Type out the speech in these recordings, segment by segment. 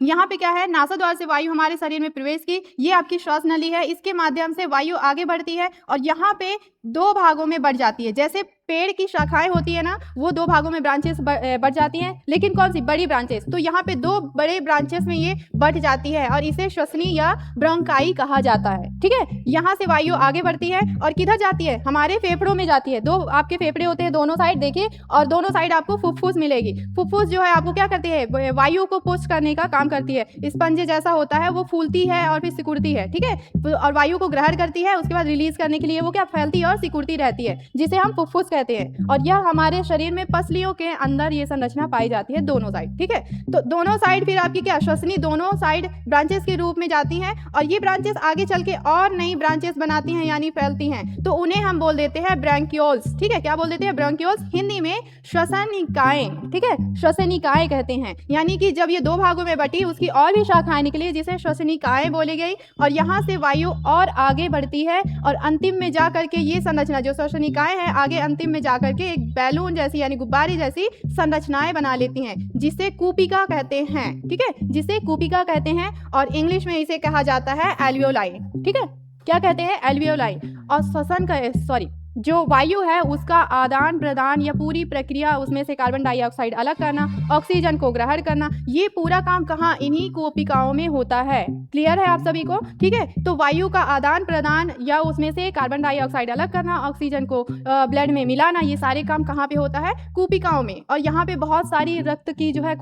यहाँ पे क्या है, नासाद्वार से वायु हमारे शरीर में प्रवेश की, ये आपकी श्वास नली है, इसके माध्यम से वायु आगे बढ़ती है और यहाँ पे दो भागों में बढ़ जाती है। जैसे पेड़ की शाखाएं होती है ना, वो दो भागों में ब्रांचेस बढ़ जाती हैं, लेकिन कौन सी? बड़ी ब्रांचेस। तो यहाँ पे दो बड़े ब्रांचेस में ये बढ़ जाती है और इसे श्वसनी या ब्रोंकाई कहा जाता है। ठीक है, यहाँ से वायु आगे बढ़ती है और किधर जाती है? हमारे फेफड़ों में जाती है। दो आपके फेफड़े होते हैं दोनों साइड, देखिए, और दोनों साइड आपको फुफ्फुस मिलेगी। फुफ्फुस जो है आपको क्या करती है? वायु को पुश करने का काम करती है। स्पंज जैसा होता है, वो फूलती है और फिर सिकुड़ती है। ठीक है, और वायु को ग्रहण करती है, उसके बाद रिलीज करने के लिए वो क्या फैलती है और सिकुड़ती रहती है, जिसे हम फुफ्फुस कहते हैं। और यह हमारे शरीर में पसलियों के अंदर ये संरचना पाई जाती है दोनों साइड। ठीक है, तो दोनों साइड फिर आपकी क्या? श्वसनी दोनों साइड ब्रांचेस के रूप में जाती हैं और ये ब्रांचेस आगे चल के और नई ब्रांचेस बनाती हैं, यानी फैलती हैं। तो उन्हें हम बोल देते हैं ब्रैंक्यूल्स। ठीक है, क्या बोल देते हैं? ब्रैंक्यूल्स। हिंदी में श्वसनिकाएं। ठीक है, श्वसनिकाएं कहते हैं। यानी कि जब ये दो भागों में बटी, उसकी और भी शाखाएं निकली, जिसे श्वसनिकाएं बोली गई, और यहाँ से वायु और आगे बढ़ती है और अंतिम में जा करके ये संरचना जो श्वसनिकाएं हैं, आगे अंतिम में जा करके एक बैलून जैसी यानी गुब्बारे जैसी संरचनाएं बना लेती हैं, जिसे कूपिका कहते हैं। ठीक है, जिसे कूपिका कहते हैं और इंग्लिश में इसे कहा जाता है एल्वियोलाई। ठीक है, क्या कहते हैं? एल्वियोलाई। और श्वसन का जो वायु है उसका आदान प्रदान या पूरी प्रक्रिया, उसमें से कार्बन डाइऑक्साइड अलग करना, ऑक्सीजन को ग्रहण करना, ये पूरा काम कहाँ? इन्हीं कोशिकाओं में होता है। क्लियर है आप सभी को? ठीक है, तो वायु का आदान प्रदान या उसमें से कार्बन डाइऑक्साइड अलग करना, ऑक्सीजन को ब्लड में मिलाना, ये सारे काम कहाँ पे होता है? कोशिकाओं में। और यहाँ पे बहुत सारी रक्त की जो है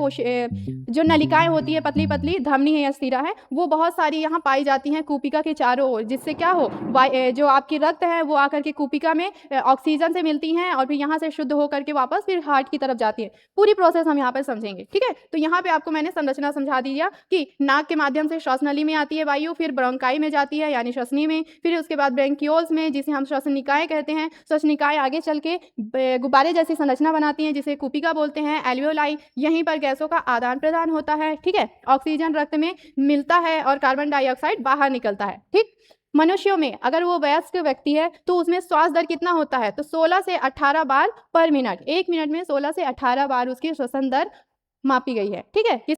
जो नलिकाएं होती है, पतली पतली धमनी है या शिरा है, वो बहुत सारी यहाँ पाई जाती हैं कोशिका के चारों ओर, जिससे क्या हो, जो आपकी रक्त है वो आकर के कोशिका में ऑक्सीजन से मिलती हैं और फिर यहाँ से शुद्ध होकर के वापस फिर हार्ट की तरफ जाती है। पूरी प्रोसेस हम यहाँ पर समझेंगे। ठीक है, तो यहाँ पे आपको मैंने संरचना समझा दिया कि नाक के माध्यम से श्वास नली में आती है वायु, फिर ब्रोंकाई में जाती है यानी श्वसनी में, फिर उसके बाद ब्रैंक्यूल्स में, जिसे हम श्वसनिकाएं कहते हैं। श्वसनिकाएं आगे चल के गुब्बारे जैसी संरचना बनाती हैं, जिसे कूपिका बोलते हैं, एल्वियोलाई। यहीं पर गैसों का आदान प्रदान होता है। ठीक है, ऑक्सीजन रक्त में मिलता है और कार्बन डाइऑक्साइड बाहर निकलता है। ठीक, मनुष्यों में अगर वो वयस्क व्यक्ति है तो उसमें श्वास दर कितना होता है? तो 16 से 18 बार पर मिनट। एक मिनट में 16 से 18 बार उसकी श्वसन दर मापी गई है। ठीक है,